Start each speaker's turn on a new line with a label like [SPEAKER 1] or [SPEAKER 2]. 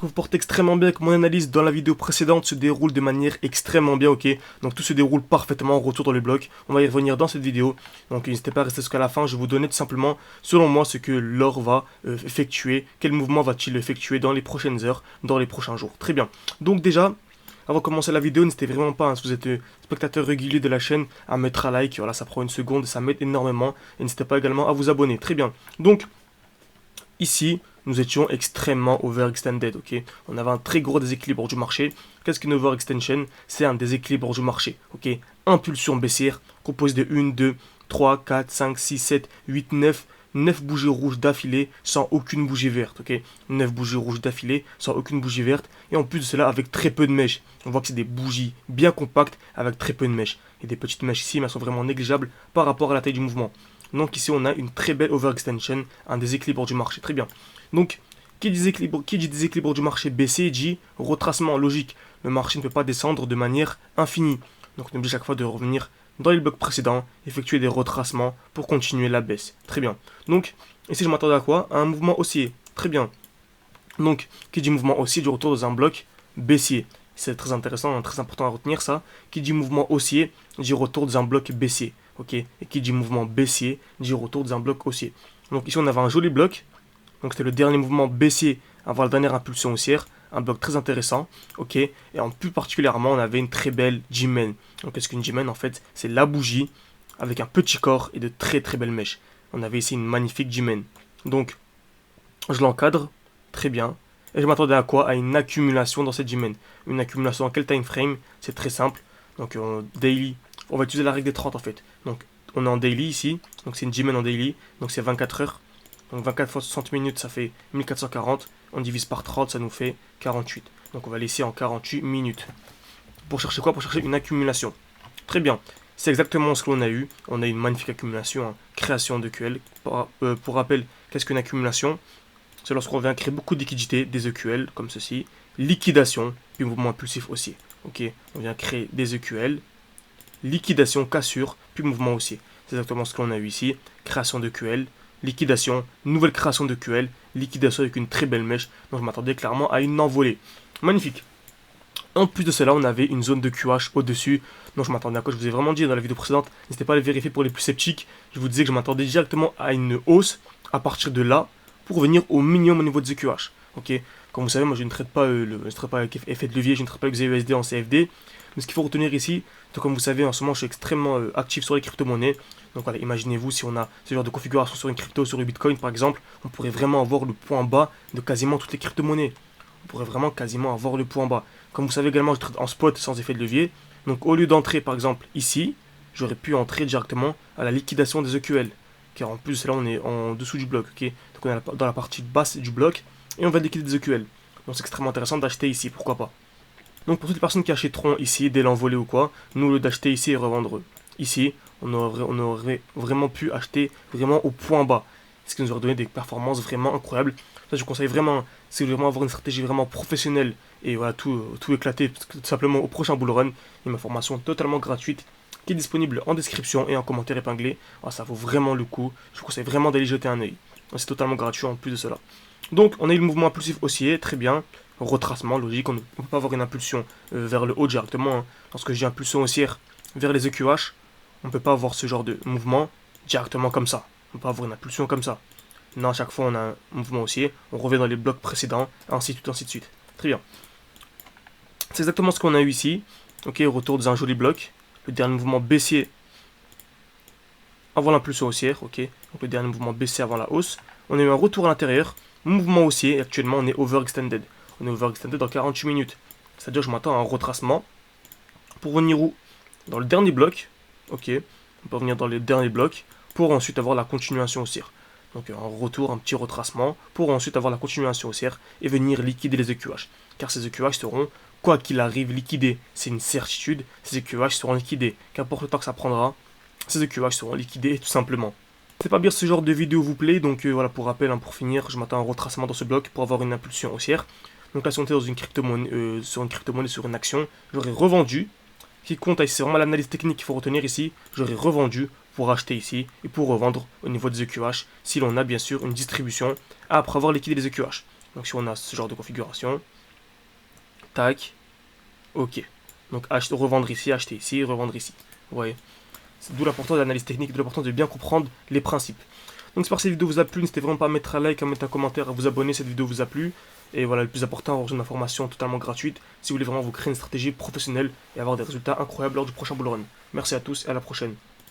[SPEAKER 1] Vous portez extrêmement bien que mon analyse dans la vidéo précédente se déroule de manière extrêmement bien, ok. Donc tout se déroule parfaitement en retour dans les blocs. On va y revenir dans cette vidéo. Donc n'hésitez pas à rester jusqu'à la fin. Je vais vous donner tout simplement, selon moi, ce que l'or va effectuer. Quel mouvement va-t-il effectuer dans les prochaines heures, dans les prochains jours. Très bien. Donc déjà, avant de commencer la vidéo, n'hésitez vraiment pas, si vous êtes spectateur régulier de la chaîne, à mettre un like. Voilà, ça prend une seconde et ça m'aide énormément. Et n'hésitez pas également à vous abonner. Très bien. Donc, ici, nous étions extrêmement overextended, ok. On avait un très gros déséquilibre du marché. Qu'est-ce qu'une overextension? C'est un déséquilibre du marché, ok. Impulsion baissière, composée de 1, 2, 3, 4, 5, 6, 7, 8, 9 bougies rouges d'affilée sans aucune bougie verte, ok. 9 bougies rouges d'affilée sans aucune bougie verte. Et en plus de cela, avec très peu de mèches. On voit que c'est des bougies bien compactes avec très peu de mèches. Et des petites mèches ici, mais elles sont vraiment négligeables par rapport à la taille du mouvement. Donc ici, on a une très belle overextension, un déséquilibre du marché. Très bien. Donc, qui dit déséquilibre du marché baissier dit retracement logique. Le marché ne peut pas descendre de manière infinie. Donc, on est obligé chaque fois de revenir dans les blocs précédents, effectuer des retracements pour continuer la baisse. Très bien. Donc, ici, je m'attendais à quoi? À un mouvement haussier. Très bien. Donc, qui dit mouvement haussier dit retour dans un bloc baissier. C'est très intéressant, très important à retenir ça. Qui dit mouvement haussier dit retour dans un bloc baissier. Ok. Et qui dit mouvement baissier dit retour dans un bloc haussier. Donc ici on avait un joli bloc. Donc c'était le dernier mouvement baissier avant la dernière impulsion haussière. Un bloc très intéressant. Ok. Et en plus particulièrement on avait une très belle G-Man. Donc qu'est-ce qu'une G-Man en fait? C'est la bougie avec un petit corps et de très très belles mèches. On avait ici une magnifique G-Man. Donc je l'encadre. Très bien. Et je m'attendais à quoi? À une accumulation dans cette G-Man. Une accumulation dans quel time frame? C'est très simple. Donc daily. On va utiliser la règle des 30 en fait. Donc on est en daily ici. Donc c'est une G-Man en daily. Donc c'est 24 heures. Donc 24 fois 60 minutes, ça fait 1440. On divise par 30, ça nous fait 48. Donc on va laisser en 48 minutes. Pour chercher quoi? Pour chercher une accumulation. Très bien. C'est exactement ce que l'on a eu. On a une magnifique accumulation, hein. Création de QL. Pour rappel, qu'est-ce qu'une accumulation? C'est lorsqu'on vient créer beaucoup de liquidités, des EQL, comme ceci. Liquidation, puis mouvement impulsif haussier. Ok, on vient créer des EQL. Liquidation, cassure, puis mouvement haussier. C'est exactement ce qu'on a eu ici. Création de QL, liquidation, nouvelle création de QL, liquidation avec une très belle mèche. Donc je m'attendais clairement à une envolée. Magnifique. En plus de cela, on avait une zone de QH au-dessus. Donc je m'attendais à quoi? Je vous ai vraiment dit dans la vidéo précédente. N'hésitez pas à le vérifier pour les plus sceptiques. Je vous disais que je m'attendais directement à une hausse à partir de là pour venir au minimum au niveau de QH. Ok. Comme vous savez, moi je ne traite pas avec effet de levier, je ne traite pas avec XAUSD en CFD. Mais ce qu'il faut retenir ici, c'est comme vous savez, en ce moment je suis extrêmement actif sur les crypto-monnaies. Donc voilà, imaginez-vous si on a ce genre de configuration sur une crypto, sur le Bitcoin par exemple, on pourrait vraiment avoir le point bas de quasiment toutes les crypto-monnaies. On pourrait vraiment quasiment avoir le point bas. Comme vous savez également, je trade en spot sans effet de levier. Donc au lieu d'entrer par exemple ici, j'aurais pu entrer directement à la liquidation des EQL. Car en plus là on est en dessous du bloc, ok. Donc on est dans la partie basse du bloc et on va liquider des EQL. Donc c'est extrêmement intéressant d'acheter ici, pourquoi pas. Donc pour toutes les personnes qui achèteront ici dès l'envolée ou quoi, nous au lieu d'acheter ici et revendre ici, on aurait vraiment pu acheter vraiment au point bas. Ce qui nous aurait donné des performances vraiment incroyables. Ça je vous conseille vraiment, si vous voulez vraiment avoir une stratégie vraiment professionnelle et voilà tout éclater tout simplement au prochain bull run, il y a ma formation totalement gratuite qui est disponible en description et en commentaire épinglé. Alors, ça vaut vraiment le coup, je vous conseille vraiment d'aller jeter un oeil. C'est totalement gratuit en plus de cela. Donc on a eu le mouvement impulsif haussier, très bien. Retracement, logique, on ne peut pas avoir une impulsion vers le haut directement. Hein. Lorsque j'ai impulsion haussière vers les EQH, on ne peut pas avoir ce genre de mouvement directement comme ça. On peut pas avoir une impulsion comme ça. Non, à chaque fois on a un mouvement haussier, on revient dans les blocs précédents, ainsi de suite, ainsi de suite. Très bien. C'est exactement ce qu'on a eu ici. Ok, retour dans un joli bloc. Le dernier mouvement baissier avant l'impulsion haussière. Ok, donc le dernier mouvement baissier avant la hausse. On a eu un retour à l'intérieur, mouvement haussier, et actuellement on est overextended. On est overextended dans 48 minutes. C'est-à-dire que je m'attends à un retracement pour venir où? Dans le dernier bloc. Ok, on peut venir dans le dernier bloc pour ensuite avoir la continuation haussière. Donc un retour, un petit retracement pour ensuite avoir la continuation haussière et venir liquider les EQH. Car ces EQH seront, quoi qu'il arrive, liquidés. C'est une certitude, ces EQH seront liquidés. Qu'importe le temps que ça prendra, ces EQH seront liquidés tout simplement. C'est pas bien ce genre de vidéo vous plaît, donc voilà, pour rappel, hein, pour finir, je m'attends à un retracement dans ce bloc pour avoir une impulsion haussière. Donc là, si on était dans une crypto-monnaie, sur une action, j'aurais revendu. Ce qui compte, c'est vraiment l'analyse technique qu'il faut retenir ici. J'aurais revendu pour acheter ici et pour revendre au niveau des EQH si l'on a bien sûr une distribution après avoir liquidé les EQH. Donc si on a ce genre de configuration, tac, ok. Donc revendre ici, revendre ici. Vous voyez. C'est d'où l'importance de l'analyse technique, d'où l'importance de bien comprendre les principes. Donc j'espère que cette vidéo vous a plu, n'hésitez vraiment pas à mettre un like, à mettre un commentaire, à vous abonner si cette vidéo vous a plu. Et voilà, le plus important, avoir une information totalement gratuite si vous voulez vraiment vous créer une stratégie professionnelle et avoir des résultats incroyables lors du prochain bull run. Merci à tous et à la prochaine.